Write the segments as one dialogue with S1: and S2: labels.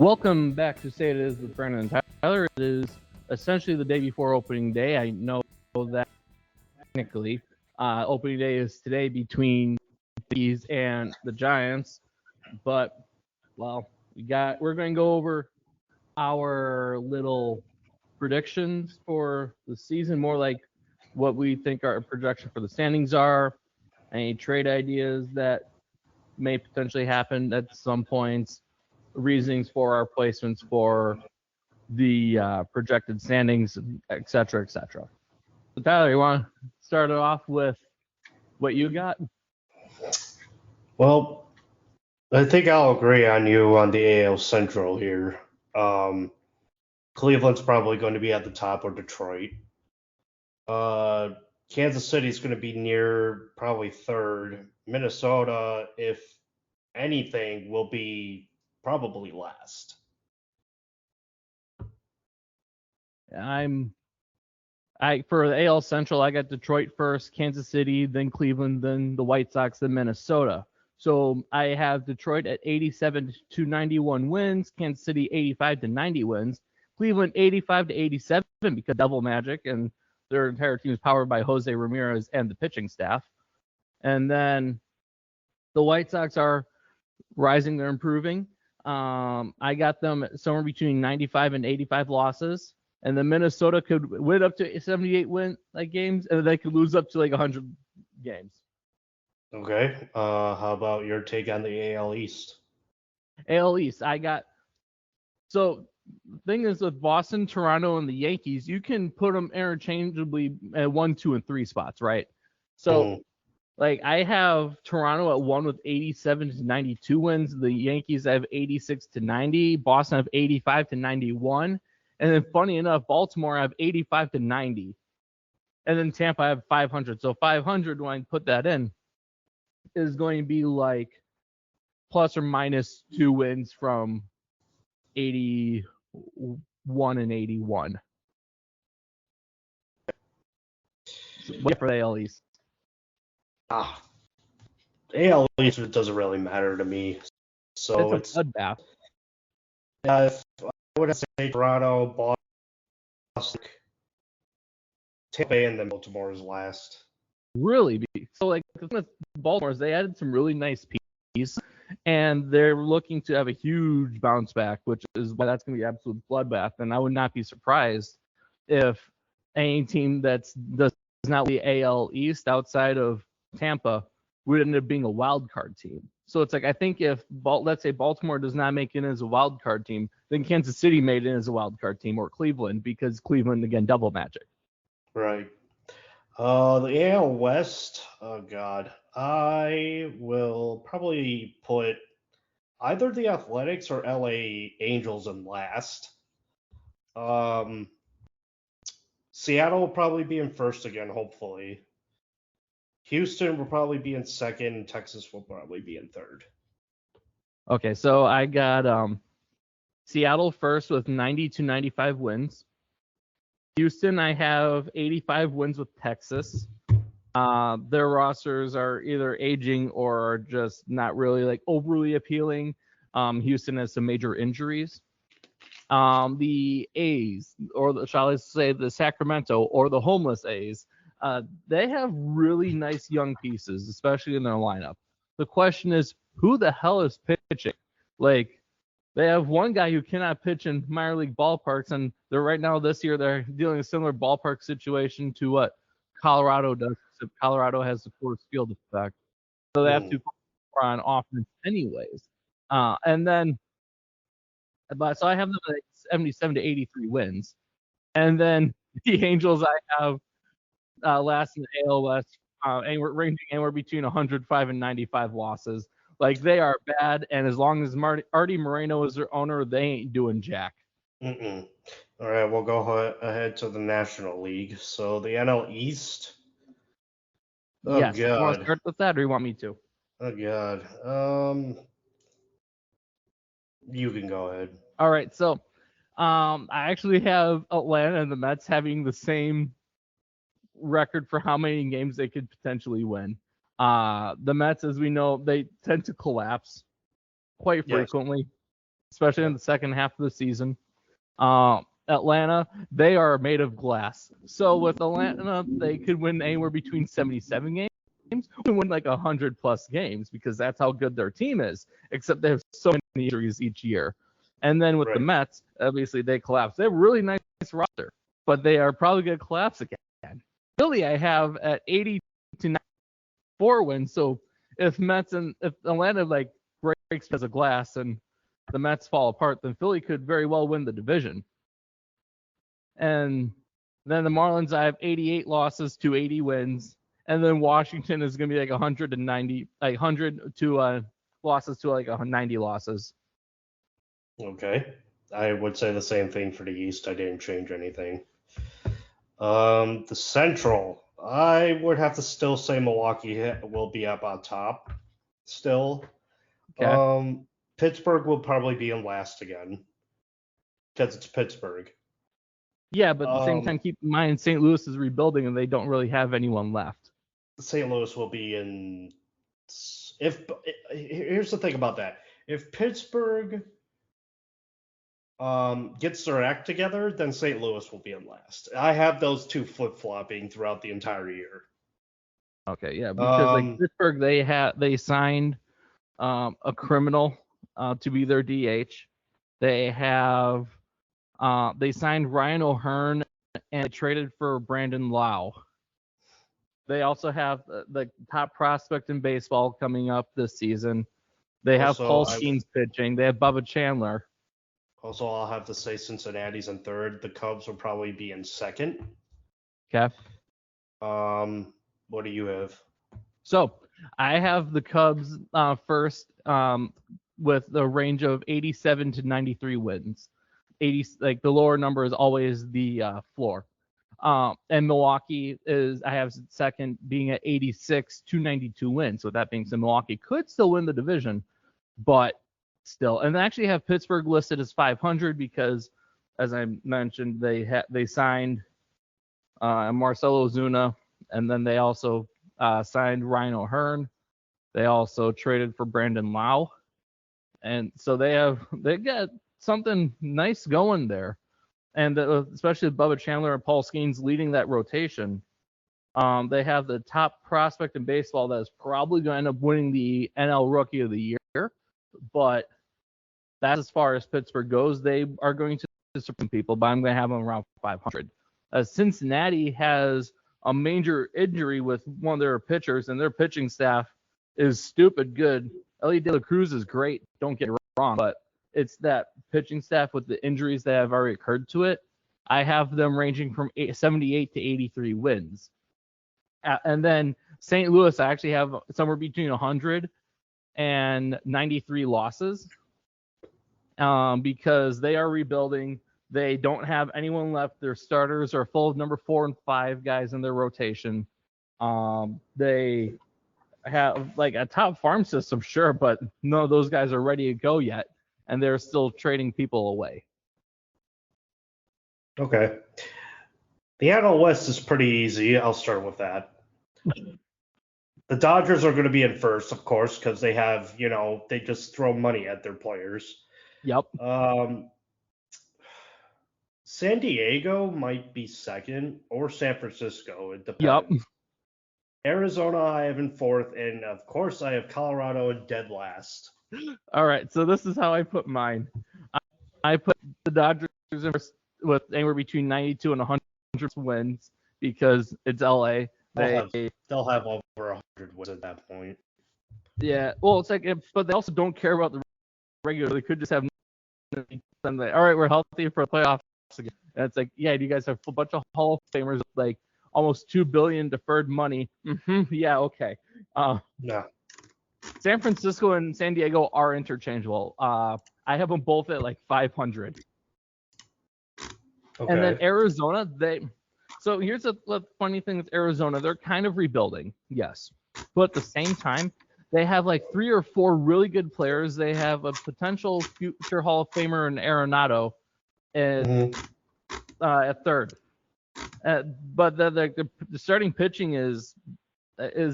S1: Welcome back to Say It Is with Brandon and Tyler. It is essentially the day before opening day. I know that technically opening day is today between these and the Giants, but well, we're going to go over our little predictions for the season, more like what we think our projection for the standings are, any trade ideas that may potentially happen at some points, reasonings for our placements for the projected standings, et cetera, et cetera. So Tyler, you want to start it off with what you got?
S2: Well, I think I'll agree on you on the AL Central here. Cleveland's probably going to be at the top, or Detroit. Kansas City's going to be near probably third. Minnesota, if anything, will be probably last.
S1: For the AL Central, I got Detroit first, Kansas City, then Cleveland, then the White Sox, then Minnesota. So I have Detroit at 87 to 91 wins, Kansas City 85 to 90 wins, Cleveland 85 to 87 because Devil Magic, and their entire team is powered by Jose Ramirez and the pitching staff. And then the White Sox are rising, they're improving. I got them somewhere between 95 and 85 losses. And then Minnesota could win up to 78 games, and they could lose up to 100 games.
S2: Okay. How about your take on the AL East?
S1: AL East, so the thing is with Boston, Toronto, and the Yankees, you can put them interchangeably at 1, 2, and 3 spots, right? So, I have Toronto at 1 with 87 to 92 wins. The Yankees have 86 to 90. Boston have 85 to 91. And then, funny enough, Baltimore I have 85 to 90. And then Tampa I have 500. So 500, when I put that in, is going to be plus or minus 2 wins from 81 and 81. So what for the AL East?
S2: AL East doesn't really matter to me. So
S1: it's a bloodbath.
S2: Yeah, I would say Toronto, Boston, Tampa Bay, and then Baltimore is last.
S1: Really? So, with Baltimore, they added some really nice pieces, and they're looking to have a huge bounce back, which is why that's going to be an absolute bloodbath. And I would not be surprised if any team does not the AL East outside of Tampa would end up being a wild card team. So it's I think if, let's say, Baltimore does not make it as a wild card team, then Kansas City made it as a wild card team, or Cleveland, because Cleveland, again, double magic.
S2: Right. The AL West, oh God, I will probably put either the Athletics or LA Angels in last. Seattle will probably be in first again, hopefully. Houston will probably be in second. Texas will probably be in third.
S1: Okay, so I got Seattle first with 90 to 95 wins. Houston, I have 85 wins with Texas. Their rosters are either aging or are just not really overly appealing. Houston has some major injuries. The A's, or shall I say the Sacramento or the homeless A's, they have really nice young pieces, especially in their lineup. The question is, who the hell is pitching? They have one guy who cannot pitch in minor league ballparks, and this year they're dealing with a similar ballpark situation to what Colorado does. Except Colorado has the Coors Field effect, so they have to focus on offense anyways. And then, so I have them at 77 to 83 wins, and then the Angels I have last in the AL West, ranging anywhere between 105 and 95 losses. They are bad, and as long as Artie Moreno is their owner, they ain't doing jack.
S2: All right, we'll go ahead to the National League. So the NL East. Oh,
S1: yes,
S2: God.
S1: You want to start with that, or you want me to?
S2: Oh, God. You can go ahead.
S1: All right, so I actually have Atlanta and the Mets having the same record for how many games they could potentially win. The Mets, as we know, they tend to collapse quite frequently. especially in the second half of the season. Atlanta, they are made of glass. So with Atlanta, they could win anywhere between 77 games and win like 100+ games because that's how good their team is, except they have so many injuries each year. And then with the Mets, obviously they collapse. They have a really nice roster, but they are probably going to collapse again. Philly, I have at 80 to 94 wins. So if Atlanta like breaks as a glass and the Mets fall apart, then Philly could very well win the division. And then the Marlins, I have 88 losses to 80 wins. And then Washington is going to be like 100 to losses to like 90 losses.
S2: Okay. I would say the same thing for the East. I didn't change anything. The Central, I would have to still say Milwaukee will be up on top still.
S1: Okay.
S2: Pittsburgh will probably be in last again because it's Pittsburgh.
S1: Yeah, but at the same time, keep in mind St. Louis is rebuilding and they don't really have anyone left.
S2: St. Louis will be in. Here's the thing about that. If Pittsburgh gets their act together, then St. Louis will be in last. I have those two flip-flopping throughout the entire year.
S1: Okay, yeah, because like Pittsburgh, they signed a criminal to be their DH. They signed Ryan O'Hearn and they traded for Brandon Lau. They also have the top prospect in baseball coming up this season. They have Paul Skeens pitching. They have Bubba Chandler.
S2: Also, I'll have to say Cincinnati's in third. The Cubs will probably be in second.
S1: Okay.
S2: What do you have?
S1: So I have the Cubs first with the range of 87 to 93 wins. 80, like the lower number is always the floor. And Milwaukee I have second being at 86 to 92 wins. So that being said, Milwaukee could still win the division, but still. And they actually have Pittsburgh listed as 500 because, as I mentioned, they signed Marcelo Ozuna, and then they also signed Ryan O'Hearn. They also traded for Brandon Lau, and so they got something nice going there. And especially with Bubba Chandler and Paul Skeens leading that rotation, they have the top prospect in baseball that is probably going to end up winning the NL Rookie of the Year. But that's as far as Pittsburgh goes. They are going to surprise people, but I'm going to have them around 500. Cincinnati has a major injury with one of their pitchers, and their pitching staff is stupid good. Ellie De La Cruz is great, don't get me wrong, but it's that pitching staff with the injuries that have already occurred to it. I have them ranging from 78 to 83 wins. And then St. Louis, I actually have somewhere between 100 and 93 losses because they are rebuilding. They don't have anyone left. Their starters are full of number 4 and 5 guys in their rotation. They have like a top farm system, sure, but none of those guys are ready to go yet. And they're still trading people away.
S2: Okay. The NL West is pretty easy. I'll start with that. The Dodgers are going to be in first, of course, because they have, they just throw money at their players.
S1: Yep.
S2: San Diego might be second, or San Francisco. It depends.
S1: Yep.
S2: Arizona I have in fourth, and of course I have Colorado in dead last.
S1: All right, so this is how I put mine. I put the Dodgers in first with anywhere between 92 and 100 wins because it's LA.
S2: They'll have over 100 wins at that point.
S1: Yeah, well, it's like, but they also don't care about the regular. They could just have Sunday. All right, we're healthy for playoffs again. And it's like, yeah, you guys have a bunch of Hall of Famers with like almost $2 billion deferred money. Mm-hmm, yeah, okay.
S2: Yeah.
S1: San Francisco and San Diego are interchangeable. I have them both at like 500. Okay. And then Arizona, so here's the funny thing with Arizona. They're kind of rebuilding, yes. But at the same time, they have like 3 or 4 really good players. They have a potential future Hall of Famer in Arenado at third. But the starting pitching is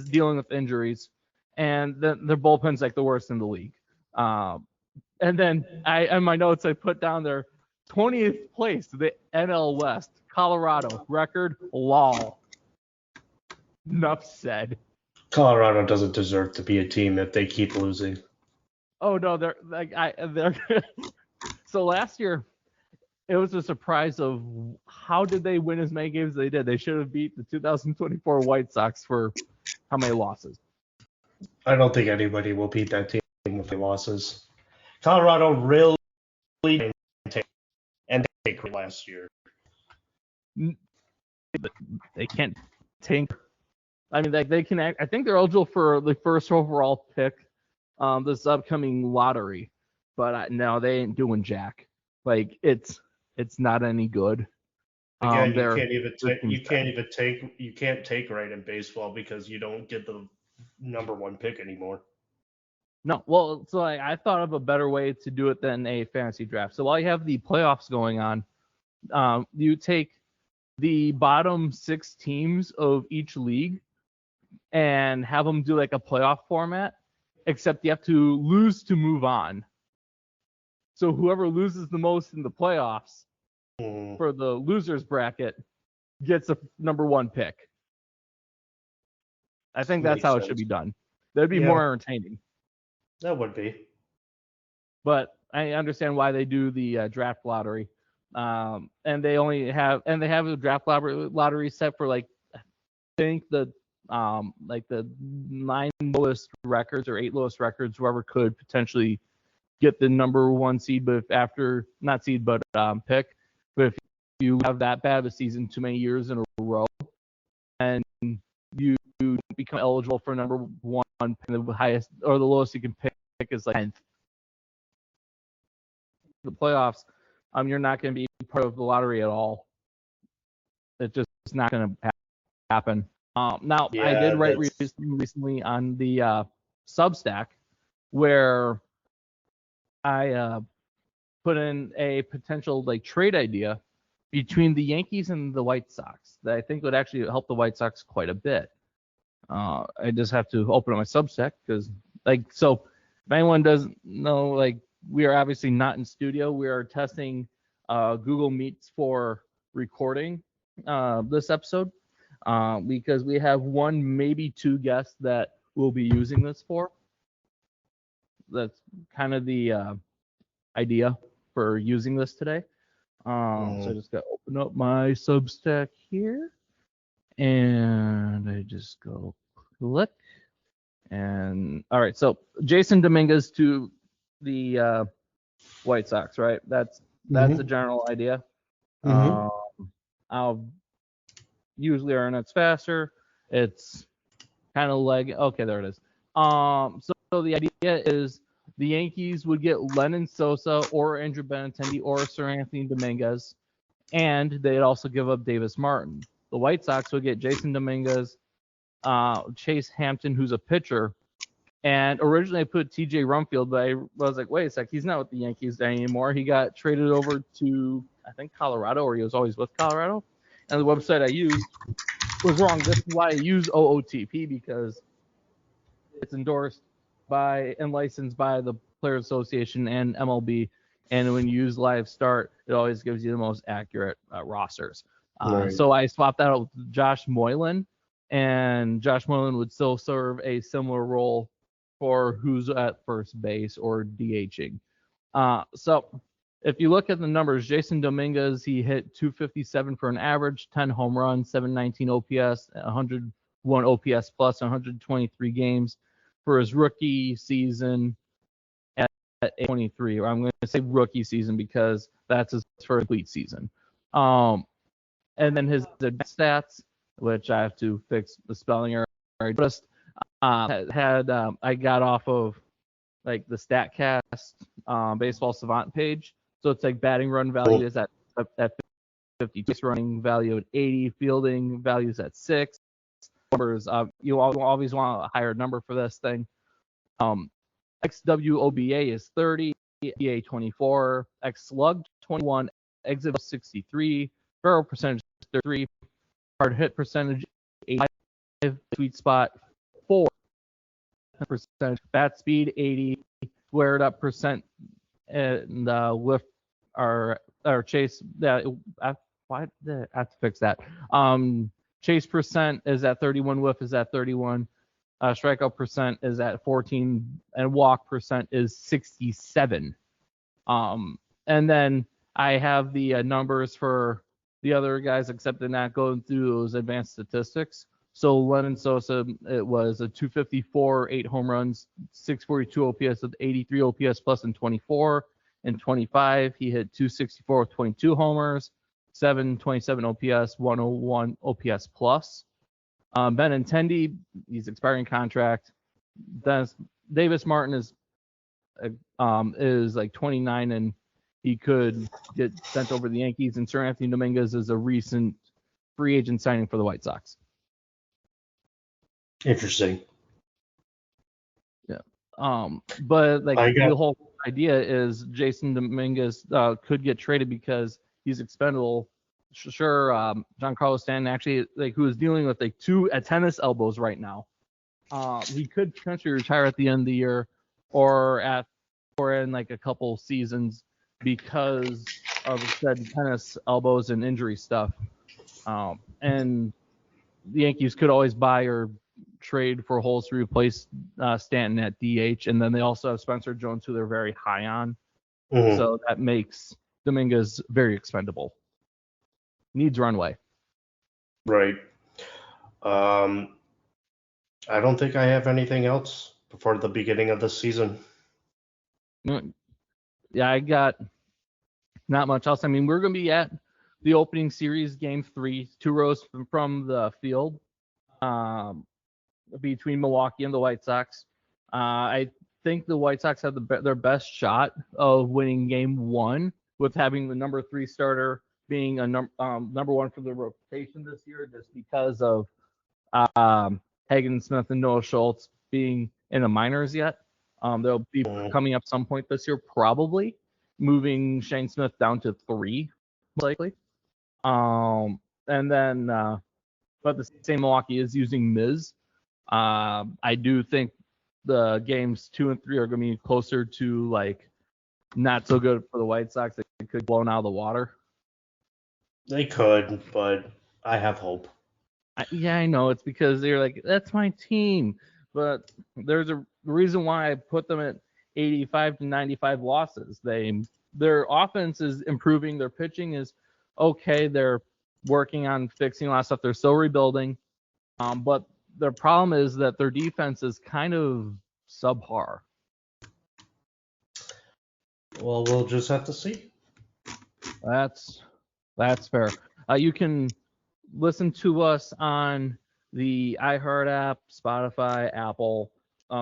S1: dealing with injuries, and their bullpen's like the worst in the league. And then in my notes I put down there 20th place to the NL West, Colorado record lol. Enough said.
S2: Colorado doesn't deserve to be a team if they keep losing.
S1: Oh no, they're so last year it was a surprise of how did they win as many games as they did. They should have beat the 2024 White Sox for how many losses?
S2: I don't think anybody will beat that team with the losses. Colorado really and take last year.
S1: They can't tank. I mean, they can. I think they're eligible for the first overall pick this upcoming lottery, but no, they ain't doing jack. Like it's not any good.
S2: Again, you can't take right in baseball because you don't get the number one pick anymore.
S1: No, well, so I thought of a better way to do it than a fantasy draft. So while you have the playoffs going on, you take the bottom 6 teams of each league and have them do like a playoff format, except you have to lose to move on. So whoever loses the most in the playoffs for the losers bracket gets a number 1 pick. I think that's how it should be done. That'd be more entertaining.
S2: That would be.
S1: But I understand why they do the draft lottery. And they have a draft lottery set for like I think the 9 lowest records or 8 lowest records, whoever could potentially get the number 1 seed, but pick. But if you have that bad of a season too many years in a row, and you become eligible for number 1, and the highest or the lowest you can pick is like 10th. The playoffs, you're not going to be part of the lottery at all. It's just not going to happen. I did write recently on the Substack where I put in a potential like trade idea between the Yankees and the White Sox that I think would actually help the White Sox quite a bit. I just have to open up my Substack because if anyone doesn't know, we are obviously not in studio. We are testing Google Meets for recording this episode because we have 1, maybe 2 guests that we'll be using this for. That's kind of the idea for using this today. So I just got to open up my Substack here, and I just go click. And all right, so Jason Dominguez to the White Sox, right? That's the general idea. I'll usually earn it's faster. It's kind of okay, there it is. So the idea is the Yankees would get Lennon Sosa or Andrew Benintendi or Sir Anthony Dominguez, and they'd also give up Davis Martin. The White Sox would get Jason Dominguez, Chase Hampton, who's a pitcher, and originally I put TJ Rumfield, but I was like, wait a sec, he's not with the Yankees anymore. He got traded over to, I think, Colorado, or he was always with Colorado. And the website I used was wrong. This is why I use OOTP, because it's endorsed by and licensed by the Players Association and MLB. And when you use Live Start, it always gives you the most accurate rosters. Right. So I swapped that out with Josh Moylan, and Josh Moylan would still serve a similar role for who's at first base or DHing. So if you look at the numbers, Jason Dominguez, he hit 257 for an average, 10 home runs, 719 OPS, 101 OPS plus, 123 games for his rookie season at 23. Or I'm going to say rookie season because that's his first complete season. And then his stats, which I have to fix the spelling error. Just I got off of like the StatCast Baseball Savant page. So it's like batting run value is at 50, base running value at 80, fielding values at 6. Numbers, you always want a higher number for this thing. XWOBA is 30, EA 24, XSlug 21, exit 63, barrel percentage 33, hard hit percentage 85, sweet spot 4%, bat speed 80, squared up percent and Whiff or Chase. Why did I have to fix that? Chase percent is at 31. Whiff is at 31. Strikeout percent is at 14, and walk percent is 67. And then I have the numbers for the other guys, except they're not going through those advanced statistics. So Lennon Sosa, it was a 254, 8 home runs, 642 OPS with 83 OPS plus in 24. In 25, he hit 264 with 22 homers, 727 OPS, 101 OPS plus. Benintendi, he's expiring contract. Davis Martin is like 29, and he could get sent over to the Yankees. And Sir Anthony Dominguez is a recent free agent signing for the White Sox.
S2: Interesting.
S1: Yeah. But like the whole idea is Jason Dominguez could get traded because he's expendable. Sure, Giancarlo Stanton actually, like, who is dealing with like 2 tennis elbows right now. He could potentially retire at the end of the year, or in like a couple seasons because of said tennis elbows and injury stuff. And the Yankees could always buy or trade for Holes to replace Stanton at DH, and then they also have Spencer Jones, who they're very high on. Mm-hmm. So that makes Dominguez very expendable. Needs runway.
S2: Right. I don't think I have anything else before the beginning of the season.
S1: Yeah, I got not much else. I mean, we're going to be at the opening series, Game 3, 2 rows from the field, between Milwaukee and the White Sox. I think the White Sox have their best shot of winning Game 1 with having the number 3 starter being a number 1 for the rotation this year, just because of Hagen Smith and Noah Schultz being in the minors yet. They'll be coming up some point this year, probably moving Shane Smith down to 3, most likely. And then, but the same Milwaukee is using Miz. I do think the games 2 and 3 are going to be closer to like not so good for the White Sox. They could blown out of the water.
S2: They could, but I have hope.
S1: I know. It's because they're like, that's my team. But there's a reason why I put them at 85 to 95 losses. Their offense is improving. Their pitching is okay. They're working on fixing a lot of stuff. They're still rebuilding. But their problem is that their defense is kind of subpar.
S2: Well, we'll just have to see.
S1: That's fair. You can listen to us on the iHeart app, Spotify, Apple.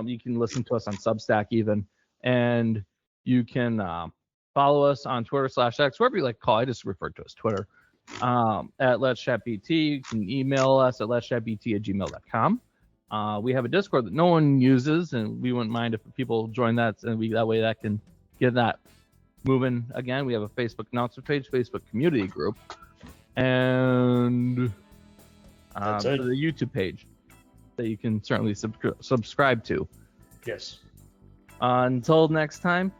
S1: You can listen to us on Substack even. And you can follow us on Twitter /X, wherever you like to call it. I just refer to it as Twitter. At Let's Chat BT. You can email us at letschatbt@gmail.com. We have a Discord that no one uses, and we wouldn't mind if people join that, and that way that can get that moving again. We have a Facebook announcement page, Facebook community group, and the YouTube page that you can certainly subscribe to.
S2: Yes.
S1: Until next time,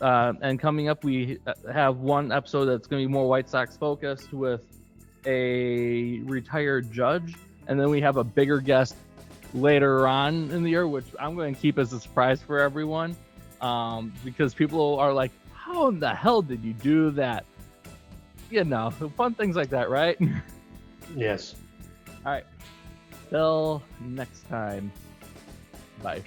S1: and coming up, we have one episode that's going to be more White Sox focused with a retired judge, and then we have a bigger guest later on in the year, which I'm going to keep as a surprise for everyone, because people are like, how in the hell did you do that? You know, fun things like that, right?
S2: Yes.
S1: All right. Till next time. Bye.